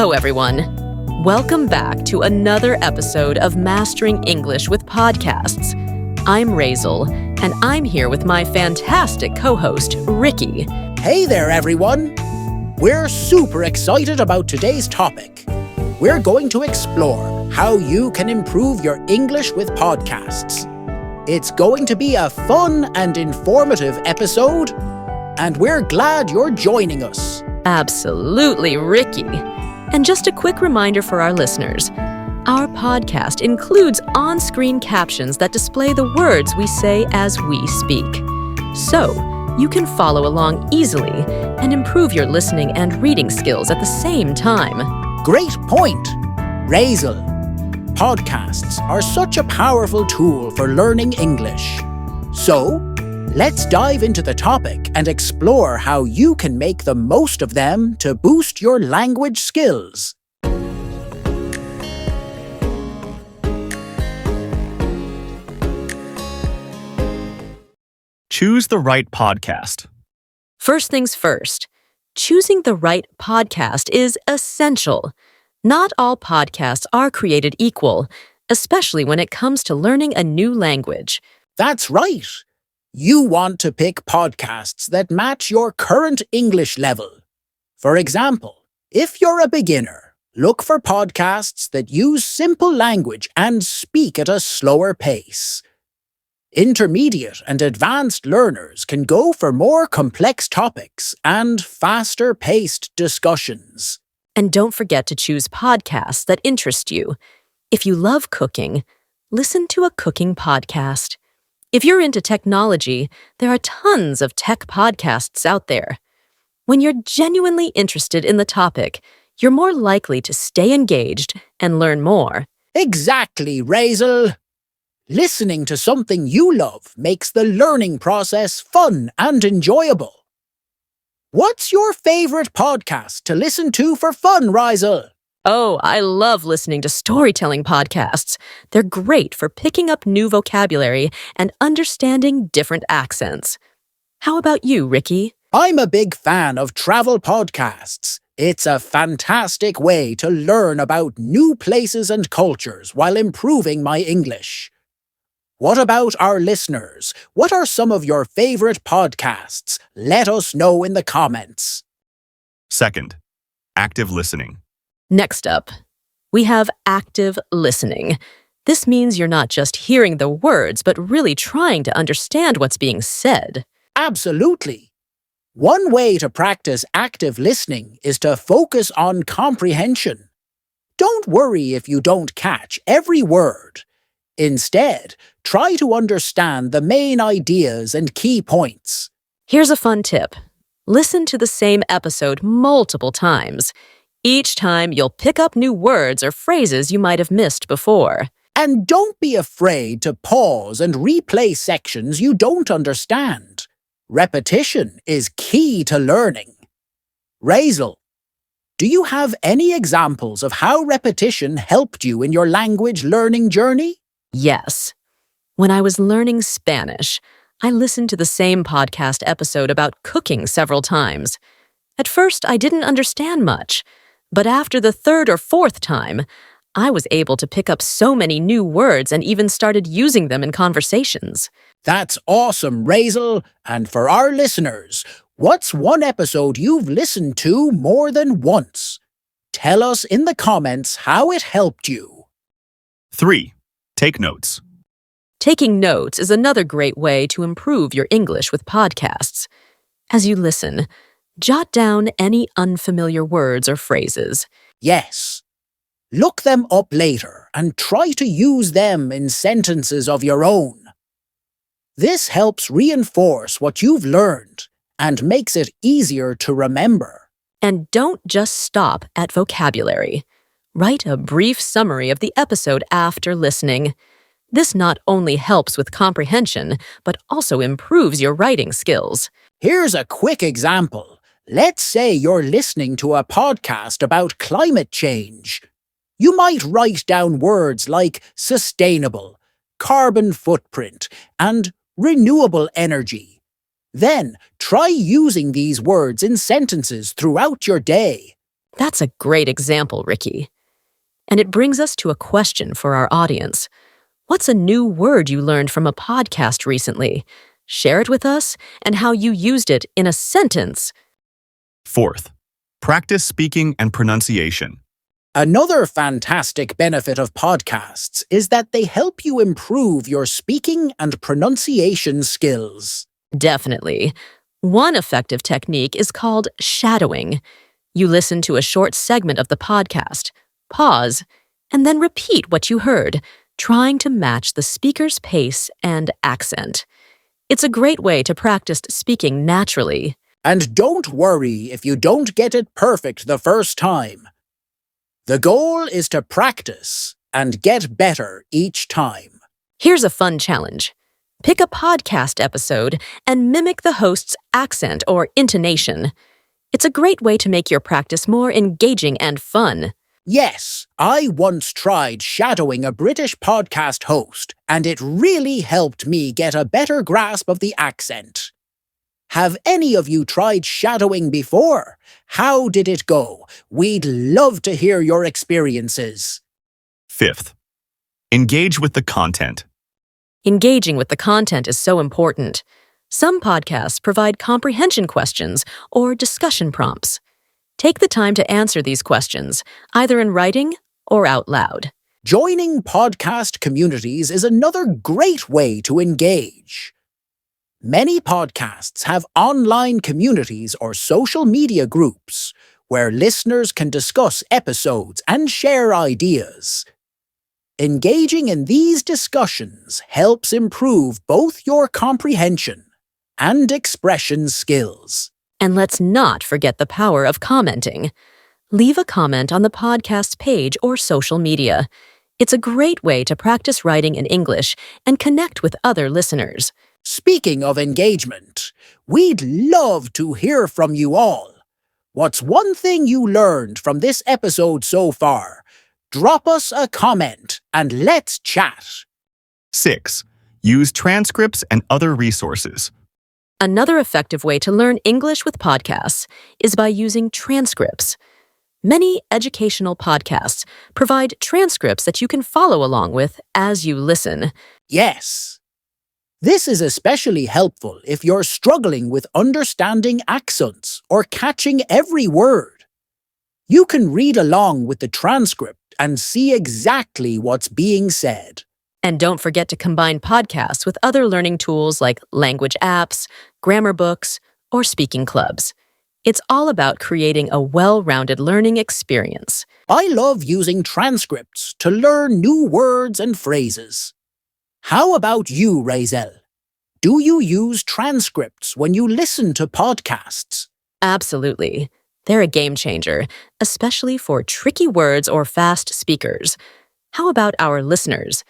Hello, everyone. Welcome back to another episode of Mastering English with Podcasts. I'm Raizel, and I'm here with my fantastic co-host, Ricky. Hey there, everyone. We're super excited about today's topic. We're going to explore how you can improve your English with podcasts. It's going to be a fun and informative episode, and we're glad you're joining us. Absolutely, Ricky. And just a quick reminder for our listeners, our podcast includes on-screen captions that display the words we say as we speak. So, you can follow along easily and improve your listening and reading skills at the same time. Great point, Raizel. Podcasts are such a powerful tool for learning English. So, let's dive into the topic and explore how you can make the most of them to boost your language skills. Choose the right podcast. First things first, choosing the right podcast is essential. Not all podcasts are created equal, especially when it comes to learning a new language. That's right. You want to pick podcasts that match your current English level. For example, if you're a beginner, look for podcasts that use simple language and speak at a slower pace. Intermediate and advanced learners can go for more complex topics and faster-paced discussions. And don't forget to choose podcasts that interest you. If you love cooking, listen to a cooking podcast. If you're into technology, there are tons of tech podcasts out there. When you're genuinely interested in the topic, you're more likely to stay engaged and learn more. Exactly, Raizel. Listening to something you love makes the learning process fun and enjoyable. What's your favorite podcast to listen to for fun, Raizel? Oh, I love listening to storytelling podcasts. They're great for picking up new vocabulary and understanding different accents. How about you, Ricky? I'm a big fan of travel podcasts. It's a fantastic way to learn about new places and cultures while improving my English. What about our listeners? What are some of your favorite podcasts? Let us know in the comments. Second, active listening. Next up, we have active listening. This means you're not just hearing the words, but really trying to understand what's being said. Absolutely. One way to practice active listening is to focus on comprehension. Don't worry if you don't catch every word. Instead, try to understand the main ideas and key points. Here's a fun tip. Listen to the same episode multiple times. Each time, you'll pick up new words or phrases you might have missed before. And don't be afraid to pause and replay sections you don't understand. Repetition is key to learning. Raizel, do you have any examples of how repetition helped you in your language learning journey? Yes. When I was learning Spanish, I listened to the same podcast episode about cooking several times. At first, I didn't understand much. But after the third or fourth time, I was able to pick up so many new words and even started using them in conversations. That's awesome, Raizel. And for our listeners, what's one episode you've listened to more than once? Tell us in the comments how it helped you. 3. Take notes. Taking notes is another great way to improve your English with podcasts. As you listen, jot down any unfamiliar words or phrases. Yes. Look them up later and try to use them in sentences of your own. This helps reinforce what you've learned and makes it easier to remember. And don't just stop at vocabulary. Write a brief summary of the episode after listening. This not only helps with comprehension, but also improves your writing skills. Here's a quick example. Let's say you're listening to a podcast about climate change. You might write down words like sustainable, carbon footprint, and renewable energy. Then try using these words in sentences throughout your day. That's a great example, Ricky. And it brings us to a question for our audience. What's a new word you learned from a podcast recently? Share it with us and how you used it in a sentence. Fourth, practice speaking and pronunciation. Another fantastic benefit of podcasts is that they help you improve your speaking and pronunciation skills. Definitely. One effective technique is called shadowing. You listen to a short segment of the podcast, pause, and then repeat what you heard, trying to match the speaker's pace and accent. It's a great way to practice speaking naturally. And don't worry if you don't get it perfect the first time. The goal is to practice and get better each time. Here's a fun challenge. Pick a podcast episode and mimic the host's accent or intonation. It's a great way to make your practice more engaging and fun. Yes, I once tried shadowing a British podcast host, and it really helped me get a better grasp of the accent. Have any of you tried shadowing before? How did it go? We'd love to hear your experiences. Fifth, engage with the content. Engaging with the content is so important. Some podcasts provide comprehension questions or discussion prompts. Take the time to answer these questions, either in writing or out loud. Joining podcast communities is another great way to engage. Many podcasts have online communities or social media groups where listeners can discuss episodes and share ideas. Engaging in these discussions helps improve both your comprehension and expression skills. And let's not forget the power of commenting. Leave a comment on the podcast's page or social media. It's a great way to practice writing in English and connect with other listeners. Speaking of engagement, we'd love to hear from you all. What's one thing you learned from this episode so far? Drop us a comment and let's chat. 6. Use transcripts and other resources. Another effective way to learn English with podcasts is by using transcripts. Many educational podcasts provide transcripts that you can follow along with as you listen. Yes. This is especially helpful if you're struggling with understanding accents or catching every word. You can read along with the transcript and see exactly what's being said. And don't forget to combine podcasts with other learning tools like language apps, grammar books, or speaking clubs. It's all about creating a well-rounded learning experience. I love using transcripts to learn new words and phrases. How about you, Raizel? Do you use transcripts when you listen to podcasts? Absolutely. They're a game changer, especially for tricky words or fast speakers. How about our listeners?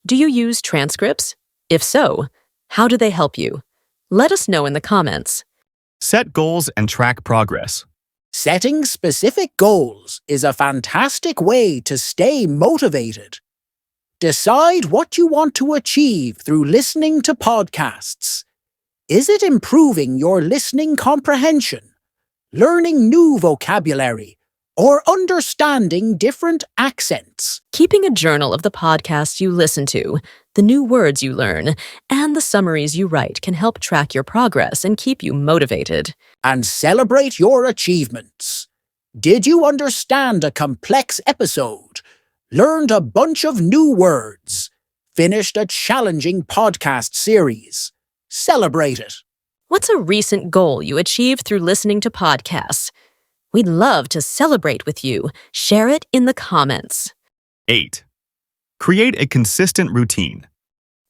Do you use transcripts? If so, how do they help you? Let us know in the comments. Set goals and track progress. Setting specific goals is a fantastic way to stay motivated. Decide what you want to achieve through listening to podcasts. Is it improving your listening comprehension, learning new vocabulary, or understanding different accents? Keeping a journal of the podcasts you listen to, the new words you learn, and the summaries you write can help track your progress and keep you motivated. And celebrate your achievements. Did you understand a complex episode? Learned a bunch of new words? Finished a challenging podcast series? Celebrate it. What's a recent goal you achieved through listening to podcasts? We'd love to celebrate with you. Share it in the comments. 8. Create a consistent routine.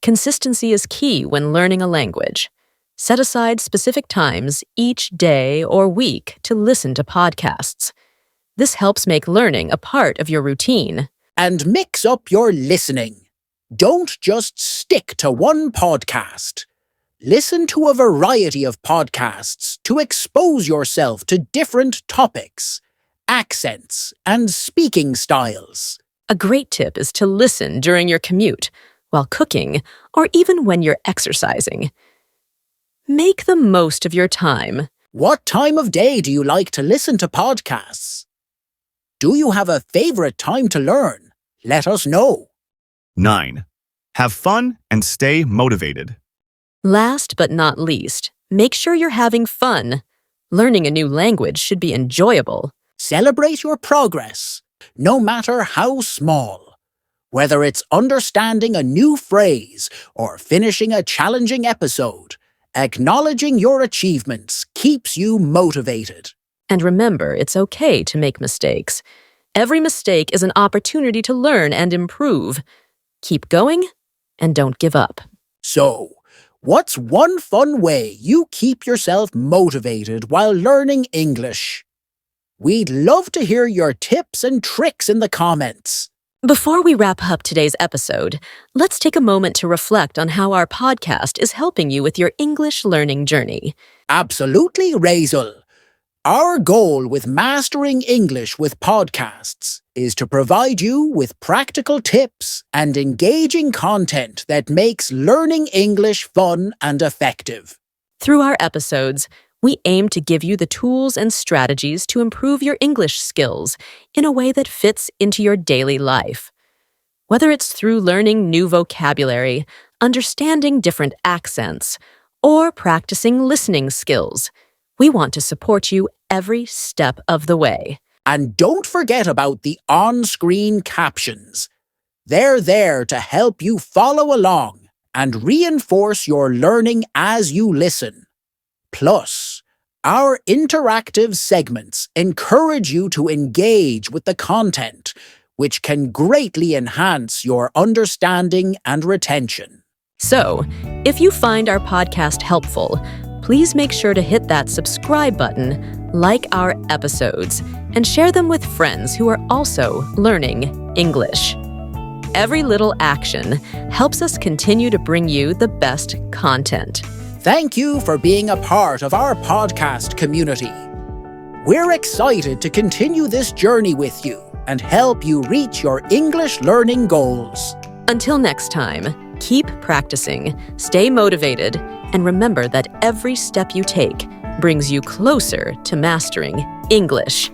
Consistency is key when learning a language. Set aside specific times each day or week to listen to podcasts. This helps make learning a part of your routine. And mix up your listening. Don't just stick to one podcast. Listen to a variety of podcasts to expose yourself to different topics, accents, and speaking styles. A great tip is to listen during your commute, while cooking, or even when you're exercising. Make the most of your time. What time of day do you like to listen to podcasts? Do you have a favorite time to learn? Let us know. 9. Have fun and stay motivated. Last but not least, make sure you're having fun. Learning a new language should be enjoyable. Celebrate your progress, no matter how small. Whether it's understanding a new phrase or finishing a challenging episode, acknowledging your achievements keeps you motivated. And remember, it's okay to make mistakes. Every mistake is an opportunity to learn and improve. Keep going and don't give up. So, what's one fun way you keep yourself motivated while learning English? We'd love to hear your tips and tricks in the comments. Before we wrap up today's episode, let's take a moment to reflect on how our podcast is helping you with your English learning journey. Absolutely, Raizel. Our goal with Mastering English with podcasts is to provide you with practical tips and engaging content that makes learning English fun and effective. Through our episodes, we aim to give you the tools and strategies to improve your English skills in a way that fits into your daily life. Whether it's through learning new vocabulary, understanding different accents, or practicing listening skills, we want to support you every step of the way. And don't forget about the on-screen captions. They're there to help you follow along and reinforce your learning as you listen. Plus, our interactive segments encourage you to engage with the content, which can greatly enhance your understanding and retention. So, if you find our podcast helpful, please make sure to hit that subscribe button, like our episodes, and share them with friends who are also learning English. Every little action helps us continue to bring you the best content. Thank you for being a part of our podcast community. We're excited to continue this journey with you and help you reach your English learning goals. Until next time, keep practicing, stay motivated, and remember that every step you take brings you closer to mastering English.